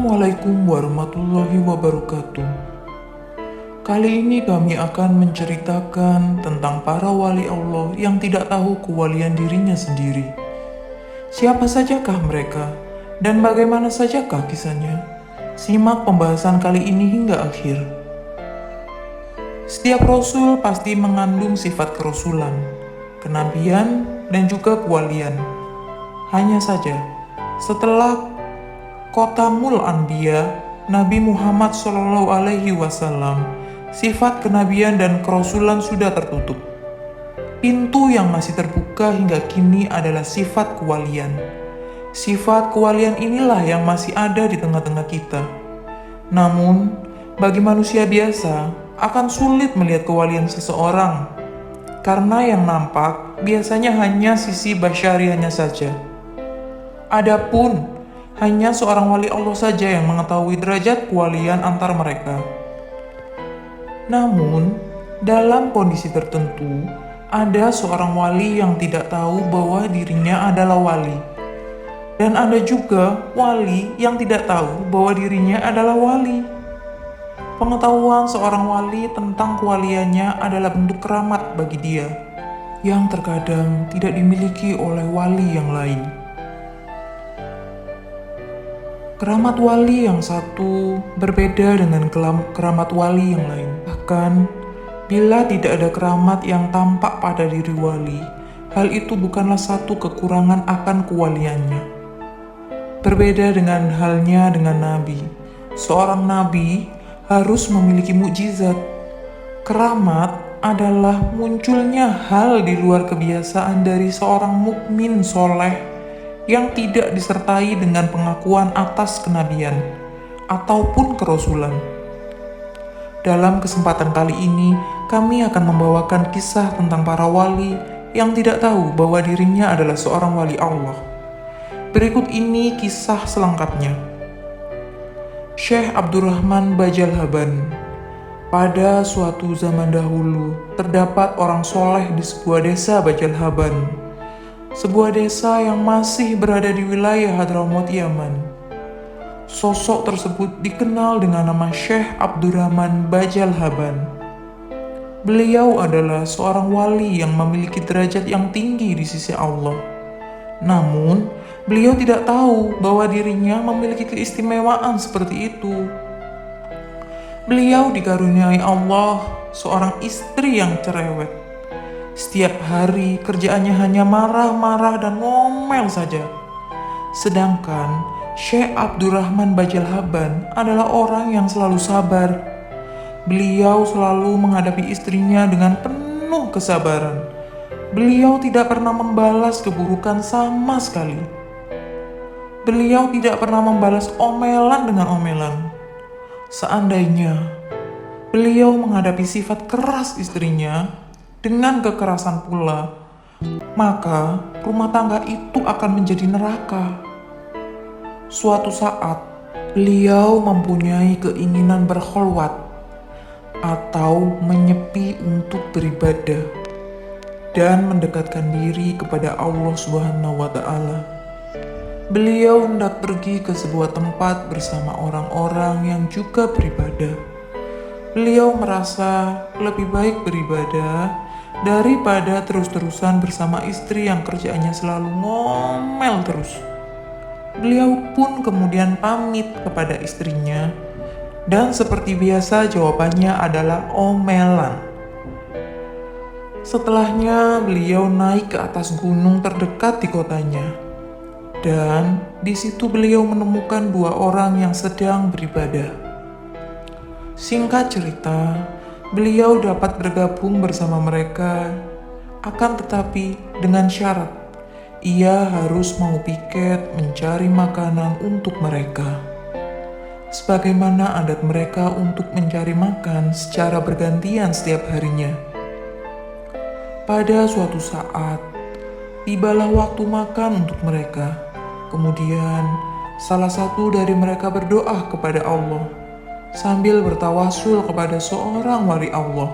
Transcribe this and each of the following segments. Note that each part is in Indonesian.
Assalamualaikum warahmatullahi wabarakatuh. Kali ini kami akan menceritakan tentang para wali Allah yang tidak tahu kewalian dirinya sendiri. Siapa sajakah mereka dan bagaimana sajakah kisahnya? Simak pembahasan kali ini hingga akhir. Setiap rasul pasti mengandung sifat kerasulan, kenabian, dan juga kewalian. Hanya saja, setelah Khotamul Anbiya, Nabi Muhammad SAW, sifat kenabian dan kerasulan sudah tertutup. Pintu yang masih terbuka hingga kini adalah sifat kewalian. Sifat kewalian inilah yang masih ada di tengah-tengah kita. Namun, bagi manusia biasa, akan sulit melihat kewalian seseorang, karena yang nampak biasanya hanya sisi basyariahnya saja. Adapun hanya seorang wali Allah saja yang mengetahui derajat kewalian antar mereka. Namun, dalam kondisi tertentu, ada seorang wali yang tidak tahu bahwa dirinya adalah wali. Dan ada juga wali yang tidak tahu bahwa dirinya adalah wali. Pengetahuan seorang wali tentang kewaliannya adalah bentuk keramat bagi dia, yang terkadang tidak dimiliki oleh wali yang lain. Keramat wali yang satu berbeda dengan keramat wali yang lain. Bahkan, bila tidak ada keramat yang tampak pada diri wali, hal itu bukanlah satu kekurangan akan kewaliannya. Berbeda dengan halnya dengan nabi. Seorang nabi harus memiliki mukjizat. Keramat adalah munculnya hal di luar kebiasaan dari seorang mukmin soleh yang tidak disertai dengan pengakuan atas kenabian ataupun kerasulan. Dalam kesempatan kali ini, kami akan membawakan kisah tentang para wali yang tidak tahu bahwa dirinya adalah seorang wali Allah. Berikut ini kisah selengkapnya. Syekh Abdurrahman Bajal Haban. Pada suatu zaman dahulu, terdapat orang soleh di sebuah desa Bajal Haban, sebuah desa yang masih berada di wilayah Hadramaut, Yaman. Sosok tersebut dikenal dengan nama Syekh Abdurrahman Bajal Haban. Beliau adalah seorang wali yang memiliki derajat yang tinggi di sisi Allah. Namun, beliau tidak tahu bahwa dirinya memiliki keistimewaan seperti itu. Beliau dikaruniai Allah seorang istri yang cerewet. Setiap hari kerjaannya hanya marah-marah dan ngomel saja. Sedangkan Syekh Abdurrahman Bajal Haban adalah orang yang selalu sabar. Beliau selalu menghadapi istrinya dengan penuh kesabaran. Beliau tidak pernah membalas keburukan sama sekali. Beliau tidak pernah membalas omelan dengan omelan. Seandainya beliau menghadapi sifat keras istrinya dengan kekerasan pula, maka rumah tangga itu akan menjadi neraka. Suatu saat, beliau mempunyai keinginan berkholwat atau menyepi untuk beribadah dan mendekatkan diri kepada Allah Subhanahu wa Ta'ala. Beliau hendak pergi ke sebuah tempat bersama orang-orang yang juga beribadah. Beliau merasa lebih baik beribadah daripada terus-terusan bersama istri yang kerjaannya selalu ngomel terus. Beliau pun kemudian pamit kepada istrinya, dan seperti biasa jawabannya adalah omelan. Setelahnya beliau naik ke atas gunung terdekat di kotanya, dan di situ beliau menemukan dua orang yang sedang beribadah. Singkat cerita, beliau dapat bergabung bersama mereka, akan tetapi dengan syarat ia harus mau piket mencari makanan untuk mereka, sebagaimana adat mereka untuk mencari makan secara bergantian setiap harinya. Pada suatu saat, tibalah waktu makan untuk mereka. Kemudian, salah satu dari mereka berdoa kepada Allah sambil bertawasul kepada seorang wali Allah.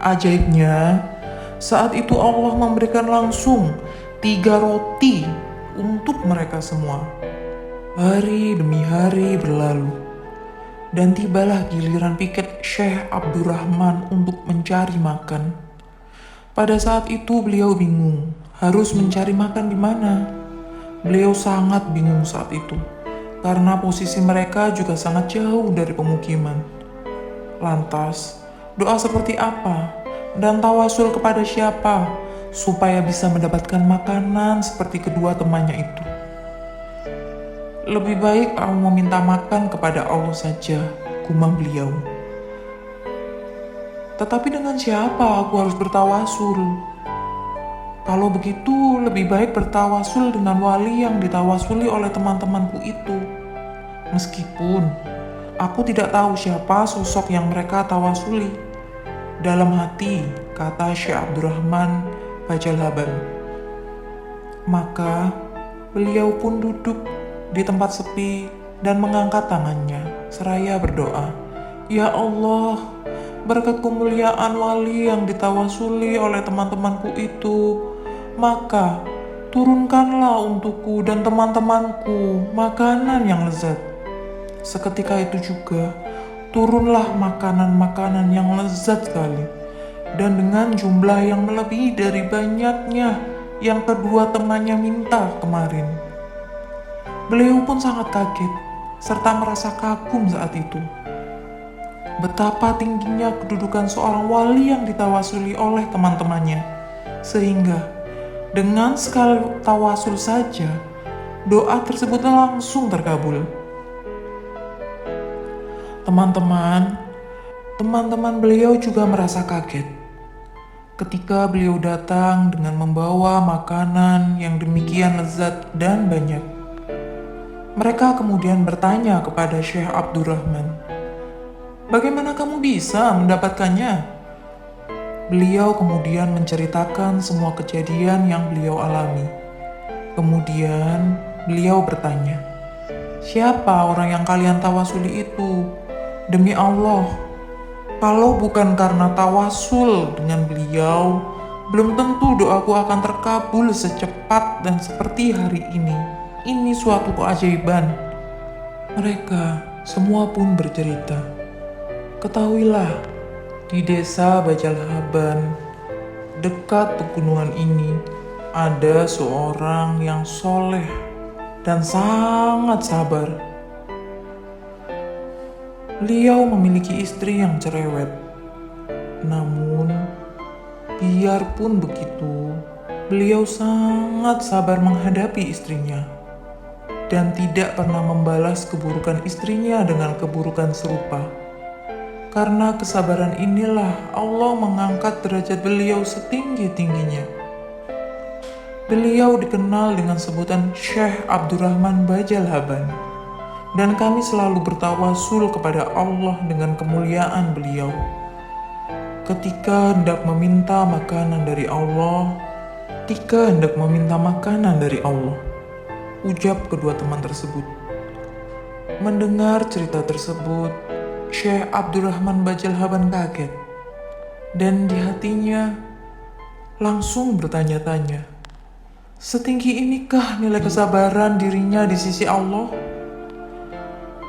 Ajaibnya, saat itu Allah memberikan langsung 3 roti untuk mereka semua. Hari demi hari berlalu, dan tibalah giliran piket Syekh Abdurrahman untuk mencari makan. Pada saat itu beliau bingung, harus mencari makan di mana. Beliau sangat bingung saat itu, karena posisi mereka juga sangat jauh dari pemukiman. Lantas, doa seperti apa dan tawasul kepada siapa supaya bisa mendapatkan makanan seperti kedua temannya itu? Lebih baik aku meminta makan kepada Allah saja, gumam beliau. Tetapi dengan siapa aku harus bertawasul? Kalau begitu, lebih baik bertawasul dengan wali yang ditawasuli oleh teman-temanku itu. Meskipun aku tidak tahu siapa sosok yang mereka tawasuli. Dalam hati, kata Syekh Abdurrahman Bajalhaban. Maka, beliau pun duduk di tempat sepi dan mengangkat tangannya seraya berdoa, "Ya Allah, berkat kemuliaan wali yang ditawasuli oleh teman-temanku itu, maka turunkanlah untukku dan teman-temanku makanan yang lezat." Seketika itu juga turunlah makanan-makanan yang lezat sekali, dan dengan jumlah yang melebihi dari banyaknya yang kedua temannya minta kemarin. Beliau pun sangat kaget serta merasa kagum saat itu. Betapa tingginya kedudukan seorang wali yang ditawasuli oleh teman-temannya, sehingga dengan sekali tawasul saja, doa tersebut langsung terkabul. Teman-teman beliau juga merasa kaget ketika beliau datang dengan membawa makanan yang demikian lezat dan banyak. Mereka kemudian bertanya kepada Syekh Abdurrahman, "Bagaimana kamu bisa mendapatkannya?" Beliau kemudian menceritakan semua kejadian yang beliau alami. Kemudian beliau bertanya, "Siapa orang yang kalian tawasuli itu? Demi Allah, kalau bukan karena tawasul dengan beliau, belum tentu doaku akan terkabul secepat dan seperti hari ini. Ini suatu keajaiban." Mereka semua pun bercerita, "Ketahuilah, di desa Bajalhaban, dekat pegunungan ini, ada seorang yang soleh dan sangat sabar. Beliau memiliki istri yang cerewet. Namun, biarpun begitu, beliau sangat sabar menghadapi istrinya dan tidak pernah membalas keburukan istrinya dengan keburukan serupa. Karena kesabaran inilah Allah mengangkat derajat beliau setinggi-tingginya. Beliau dikenal dengan sebutan Syekh Abdurrahman Bajalhaban, dan kami selalu bertawasul kepada Allah dengan kemuliaan beliau. Ketika hendak meminta makanan dari Allah, ujar kedua teman tersebut. Mendengar cerita tersebut, Syekh Abdurrahman Bajalhaban kaget, dan di hatinya langsung bertanya-tanya, setinggi inikah nilai kesabaran dirinya di sisi Allah?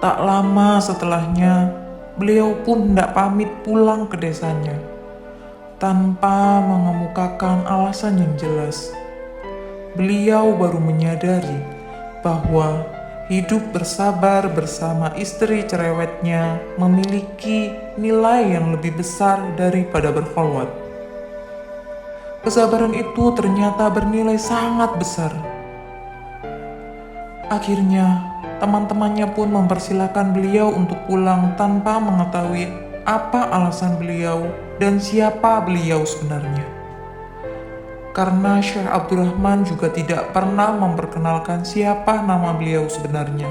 Tak lama setelahnya, beliau pun hendak pamit pulang ke desanya, tanpa mengemukakan alasan yang jelas. Beliau baru menyadari bahwa hidup bersabar bersama istri cerewetnya memiliki nilai yang lebih besar daripada berkholwat. Kesabaran itu ternyata bernilai sangat besar. Akhirnya, teman-temannya pun mempersilahkan beliau untuk pulang tanpa mengetahui apa alasan beliau dan siapa beliau sebenarnya. Karena Syekh Abdurrahman juga tidak pernah memperkenalkan siapa nama beliau sebenarnya.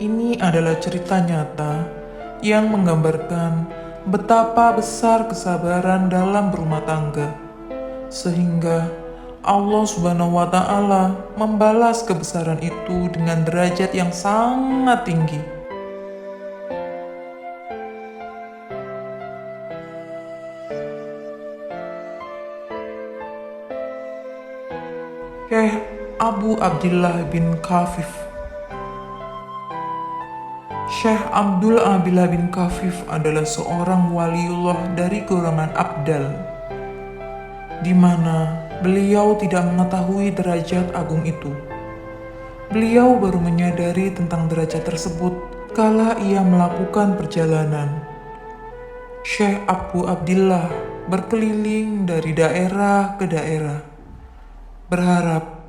Ini adalah cerita nyata yang menggambarkan betapa besar kesabaran dalam berumah tangga, sehingga Allah Subhanahu wa Ta'ala membalas kebesaran itu dengan derajat yang sangat tinggi. Abu Abdillah bin Khafif. Syekh Abdul Abdillah bin Khafif adalah seorang waliullah dari golongan Abdal, di mana beliau tidak mengetahui derajat agung itu. Beliau baru menyadari tentang derajat tersebut kala ia melakukan perjalanan. Syekh Abu Abdillah berkeliling dari daerah ke daerah, berharap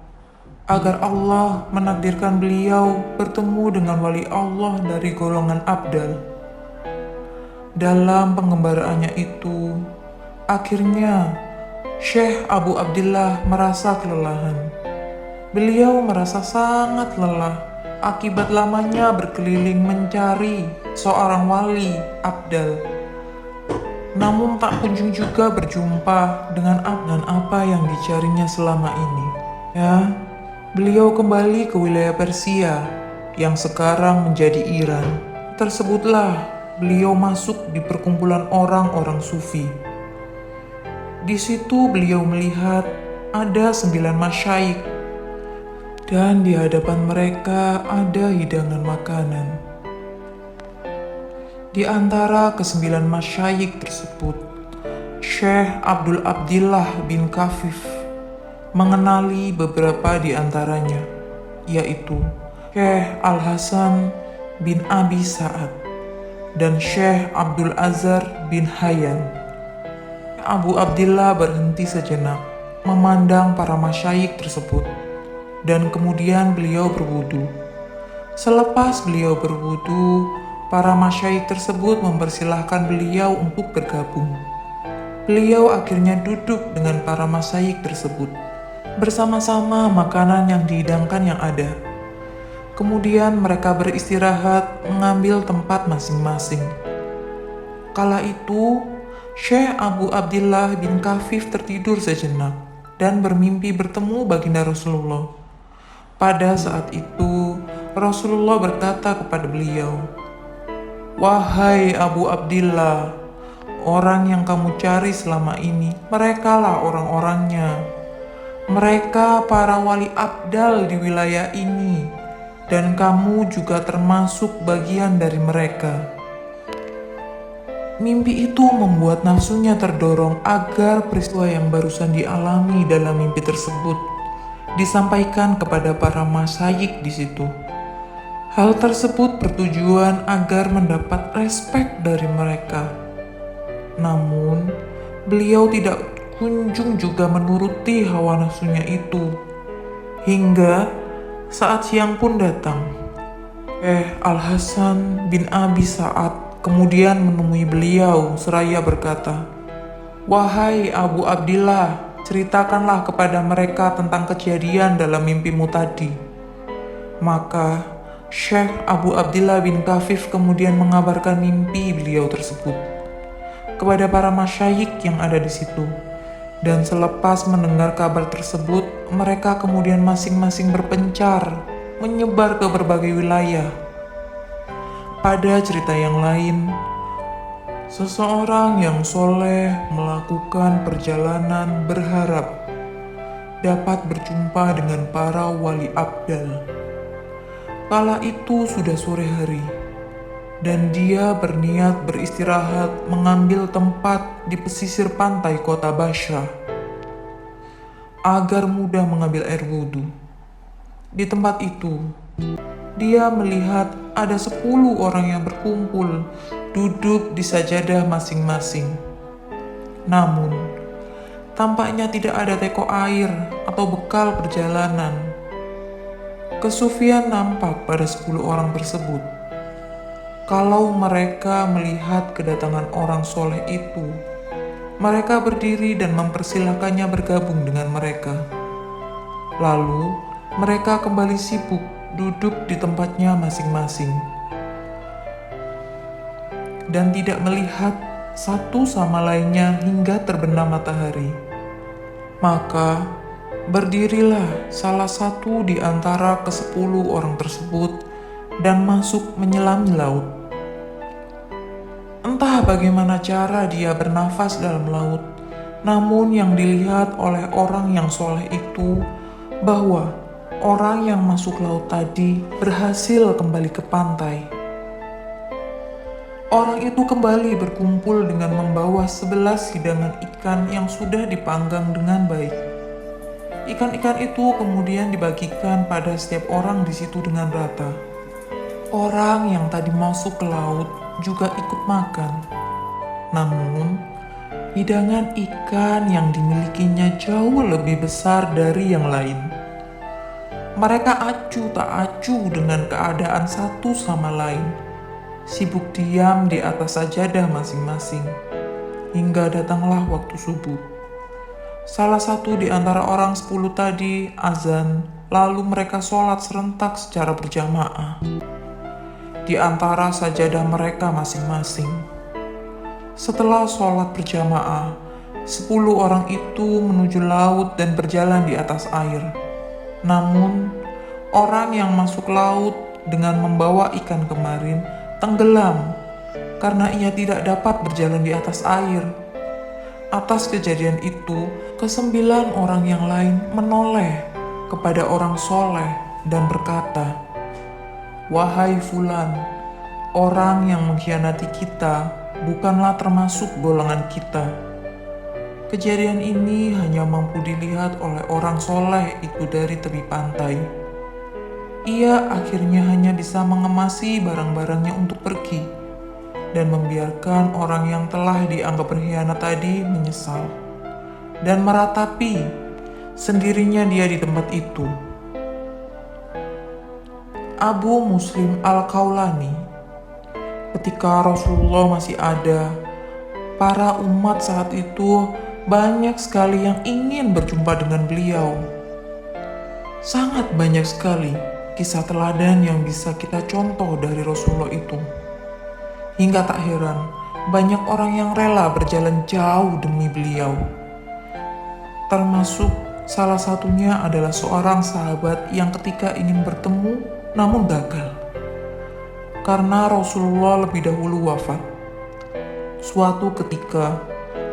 agar Allah menakdirkan beliau bertemu dengan wali Allah dari golongan Abdal. Dalam pengembaraannya itu, akhirnya Syekh Abu Abdillah merasa kelelahan. Beliau merasa sangat lelah akibat lamanya berkeliling mencari seorang wali Abdal. Namun tak kunjung juga berjumpa dengan apa yang dicarinya selama ini. Beliau kembali ke wilayah Persia yang sekarang menjadi Iran. Tersebutlah beliau masuk di perkumpulan orang-orang sufi. Di situ beliau melihat ada 9 masyayikh dan di hadapan mereka ada hidangan makanan. Di antara ke-9 masyayikh tersebut, Syekh Abdul Abdillah bin Khafif mengenali beberapa di antaranya, yaitu Syekh Al-Hasan bin Abi Sa'ad dan Syekh Abdul Azhar bin Hayyan. Abu Abdillah berhenti sejenak memandang para masyayikh tersebut dan kemudian beliau berwudu. Selepas beliau berwudu, para masyayikh tersebut mempersilahkan beliau untuk bergabung. Beliau akhirnya duduk dengan para masyayikh tersebut bersama-sama makanan yang dihidangkan yang ada. Kemudian mereka beristirahat mengambil tempat masing-masing. Kala itu, Syekh Abu Abdillah bin Khafif tertidur sejenak dan bermimpi bertemu baginda Rasulullah. Pada saat itu, Rasulullah berkata kepada beliau, "Wahai Abu Abdillah, orang yang kamu cari selama ini, merekalah orang-orangnya. Mereka para wali Abdal di wilayah ini, dan kamu juga termasuk bagian dari mereka." Mimpi itu membuat nafsunya terdorong agar peristiwa yang barusan dialami dalam mimpi tersebut disampaikan kepada para masyayikh di situ. Hal tersebut bertujuan agar mendapat respek dari mereka. Namun, beliau tidak kunjung juga menuruti hawa nafsunya itu. Hingga saat siang pun datang. Al-Hasan bin Abi Sa'ad kemudian menemui beliau seraya berkata, "Wahai Abu Abdillah, ceritakanlah kepada mereka tentang kejadian dalam mimpimu tadi." Maka Syekh Abu Abdillah bin Khafif kemudian mengabarkan mimpi beliau tersebut kepada para masyayikh yang ada di situ. Dan selepas mendengar kabar tersebut, mereka kemudian masing-masing berpencar, menyebar ke berbagai wilayah. Pada cerita yang lain, seseorang yang soleh melakukan perjalanan berharap dapat berjumpa dengan para wali Abdal. Kala itu sudah sore hari, dan dia berniat beristirahat mengambil tempat di pesisir pantai kota Bashrah agar mudah mengambil air wudhu. Di tempat itu, dia melihat ada 10 orang yang berkumpul duduk di sajadah masing-masing. Namun, tampaknya tidak ada teko air atau bekal perjalanan. Kesufian nampak pada 10 orang tersebut. Kalau mereka melihat kedatangan orang soleh itu, mereka berdiri dan mempersilahkannya bergabung dengan mereka. Lalu, mereka kembali sibuk duduk di tempatnya masing-masing dan tidak melihat satu sama lainnya hingga terbenam matahari. Maka, berdirilah salah satu di antara ke-10 orang tersebut dan masuk menyelami laut. Entah bagaimana cara dia bernafas dalam laut, namun yang dilihat oleh orang yang soleh itu bahwa orang yang masuk laut tadi berhasil kembali ke pantai. Orang itu kembali berkumpul dengan membawa 11 hidangan ikan yang sudah dipanggang dengan baik. Ikan-ikan itu kemudian dibagikan pada setiap orang di situ dengan rata. Orang yang tadi masuk ke laut juga ikut makan. Namun, hidangan ikan yang dimilikinya jauh lebih besar dari yang lain. Mereka acuh tak acuh dengan keadaan satu sama lain, sibuk diam di atas sajadah masing-masing, hingga datanglah waktu subuh. Salah satu di antara orang 10 tadi azan, lalu mereka sholat serentak secara berjamaah di antara sajadah mereka masing-masing. Setelah sholat berjamaah, 10 orang itu menuju laut dan berjalan di atas air. Namun, orang yang masuk laut dengan membawa ikan kemarin tenggelam karena ia tidak dapat berjalan di atas air. Atas kejadian itu, ke-9 orang yang lain menoleh kepada orang soleh dan berkata, "Wahai Fulan, orang yang mengkhianati kita bukanlah termasuk golongan kita." Kejadian ini hanya mampu dilihat oleh orang soleh itu dari tepi pantai. Ia akhirnya hanya bisa mengemasi barang-barangnya untuk pergi dan membiarkan orang yang telah dianggap berkhianat tadi menyesal dan meratapi sendirinya dia di tempat itu. Abu Muslim Al-Khawlani. Ketika Rasulullah masih ada, para umat saat itu banyak sekali yang ingin berjumpa dengan beliau. Sangat banyak sekali kisah teladan yang bisa kita contoh dari Rasulullah itu. Hingga tak heran, banyak orang yang rela berjalan jauh demi beliau. Termasuk salah satunya adalah seorang sahabat yang ketika ingin bertemu namun gagal. Karena Rasulullah lebih dahulu wafat. Suatu ketika,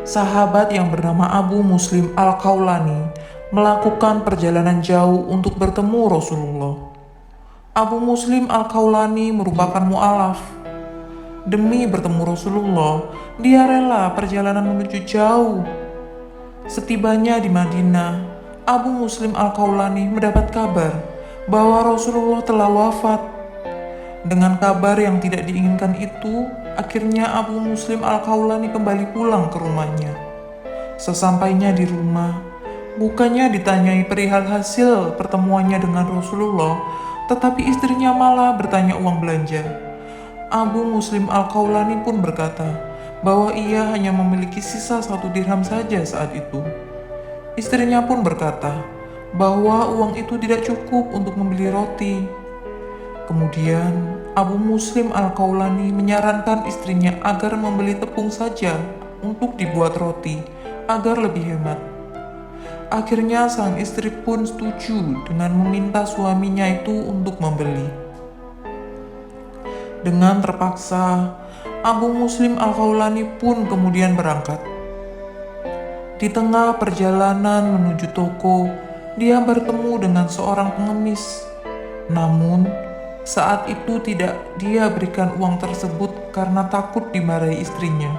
sahabat yang bernama Abu Muslim Al-Khawlani melakukan perjalanan jauh untuk bertemu Rasulullah. Abu Muslim Al-Khawlani merupakan mu'alaf. Demi bertemu Rasulullah, dia rela perjalanan menuju jauh. Setibanya di Madinah, Abu Muslim Al-Khawlani mendapat kabar bahwa Rasulullah telah wafat. Dengan kabar yang tidak diinginkan itu, akhirnya Abu Muslim Al-Khawlani kembali pulang ke rumahnya. Sesampainya di rumah, bukannya ditanyai perihal hasil pertemuannya dengan Rasulullah, tetapi istrinya malah bertanya uang belanja. Abu Muslim Al-Khawlani pun berkata bahwa ia hanya memiliki sisa 1 dirham saja saat itu. Istrinya pun berkata bahwa uang itu tidak cukup untuk membeli roti. Kemudian, Abu Muslim Al-Khawlani menyarankan istrinya agar membeli tepung saja untuk dibuat roti, agar lebih hemat. Akhirnya sang istri pun setuju dengan meminta suaminya itu untuk membeli. Dengan terpaksa, Abu Muslim Al-Khawlani pun kemudian berangkat. Di tengah perjalanan menuju toko, dia bertemu dengan seorang pengemis. Namun, saat itu tidak dia berikan uang tersebut karena takut dimarahi istrinya.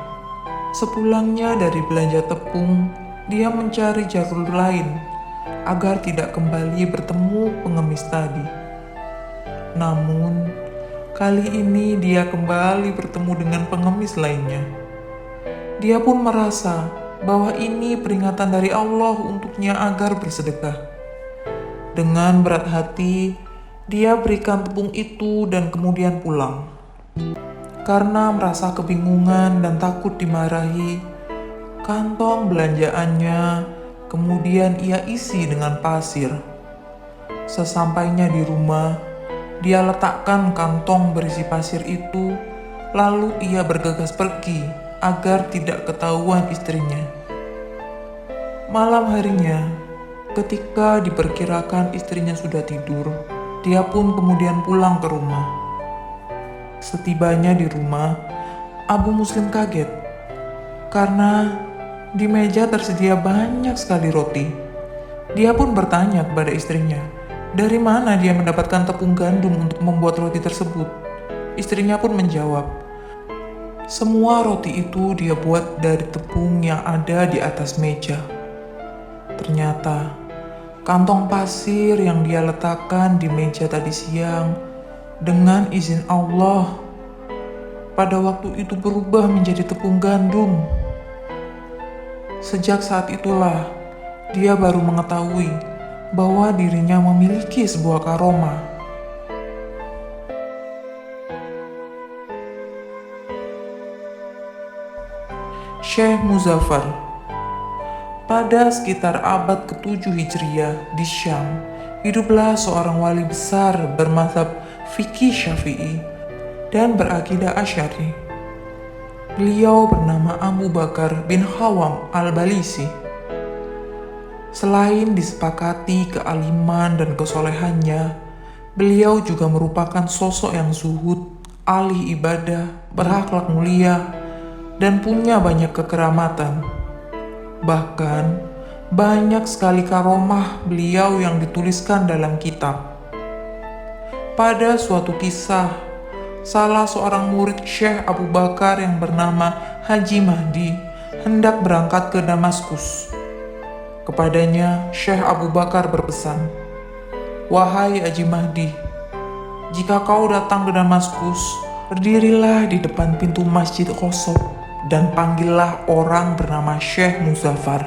Sepulangnya dari belanja tepung, dia mencari jalur lain agar tidak kembali bertemu pengemis tadi. Namun, kali ini dia kembali bertemu dengan pengemis lainnya. Dia pun merasa bahwa ini peringatan dari Allah untuknya agar bersedekah. Dengan berat hati, dia berikan tepung itu dan kemudian pulang. Karena merasa kebingungan dan takut dimarahi, kantong belanjaannya kemudian ia isi dengan pasir. Sesampainya di rumah, dia letakkan kantong berisi pasir itu, lalu ia bergegas pergi agar tidak ketahuan istrinya. Malam harinya, ketika diperkirakan istrinya sudah tidur, dia pun kemudian pulang ke rumah. Setibanya di rumah, Abu Muslim kaget karena di meja tersedia banyak sekali roti. Dia pun bertanya kepada istrinya, Dari mana dia mendapatkan tepung gandum untuk membuat roti tersebut? Istrinya pun menjawab, semua roti itu dia buat dari tepung yang ada di atas meja. Ternyata, kantong pasir yang dia letakkan di meja tadi siang, dengan izin Allah, pada waktu itu berubah menjadi tepung gandum. Sejak saat itulah, dia baru mengetahui bahwa dirinya memiliki sebuah karomah. Syekh Muzaffar. Pada sekitar abad ke-7 Hijriah di Syam, hiduplah seorang wali besar bermazhab fikih Syafi'i dan berakidah Asy'ari. Beliau bernama Abu Bakar bin Hawam al-Balisi. Selain disepakati kealiman dan kesolehannya, beliau juga merupakan sosok yang zuhud, ahli ibadah, berakhlak mulia, dan punya banyak kekeramatan. Bahkan, banyak sekali karomah beliau yang dituliskan dalam kitab. Pada suatu kisah, salah seorang murid Syekh Abu Bakar yang bernama Haji Mahdi hendak berangkat ke Damaskus. Kepadanya, Syekh Abu Bakar berpesan, "Wahai Haji Mahdi, jika kau datang ke Damaskus, berdirilah di depan pintu Masjid Qosob dan panggillah orang bernama Syekh Muzaffar.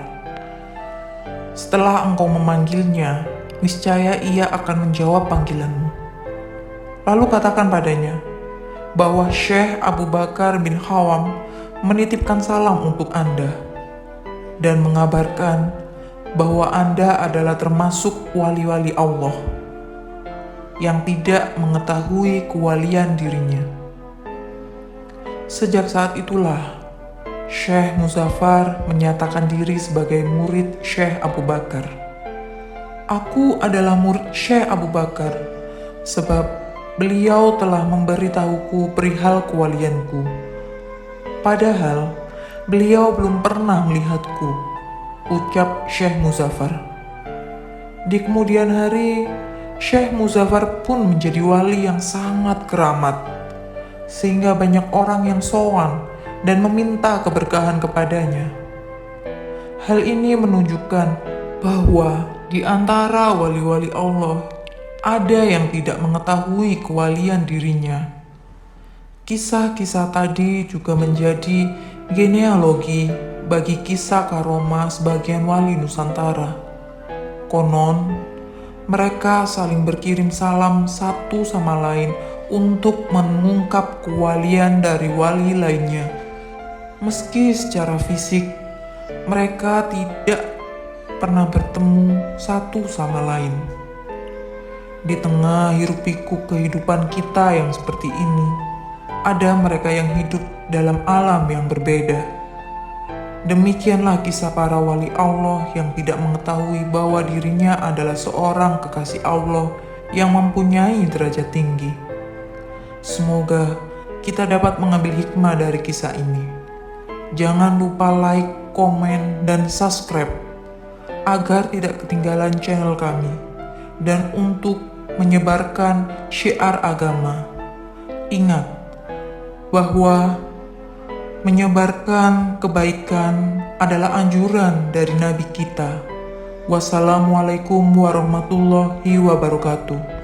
Setelah engkau memanggilnya, niscaya ia akan menjawab panggilanmu. Lalu katakan padanya bahwa Syekh Abu Bakar bin Hawam menitipkan salam untuk Anda dan mengabarkan bahwa Anda adalah termasuk wali-wali Allah yang tidak mengetahui kewalian dirinya." Sejak saat itulah, Syekh Muzaffar menyatakan diri sebagai murid Syekh Abu Bakar. "Aku adalah murid Syekh Abu Bakar, sebab beliau telah memberitahuku perihal kewalianku. Padahal, beliau belum pernah melihatku," ucap Syekh Muzaffar. Di kemudian hari, Syekh Muzaffar pun menjadi wali yang sangat keramat, sehingga banyak orang yang sowan dan meminta keberkahan kepadanya. Hal ini menunjukkan bahwa di antara wali-wali Allah ada yang tidak mengetahui kewalian dirinya. Kisah-kisah tadi juga menjadi genealogi bagi kisah karomah sebagian wali Nusantara. Konon, mereka saling berkirim salam satu sama lain untuk mengungkap kewalian dari wali lainnya. Meski secara fisik, mereka tidak pernah bertemu satu sama lain. Di tengah hiruk-pikuk kehidupan kita yang seperti ini, ada mereka yang hidup dalam alam yang berbeda. Demikianlah kisah para wali Allah yang tidak mengetahui bahwa dirinya adalah seorang kekasih Allah yang mempunyai derajat tinggi. Semoga kita dapat mengambil hikmah dari kisah ini. Jangan lupa like, komen, dan subscribe agar tidak ketinggalan channel kami dan untuk menyebarkan syiar agama. Ingat bahwa menyebarkan kebaikan adalah anjuran dari Nabi kita. Wassalamualaikum warahmatullahi wabarakatuh.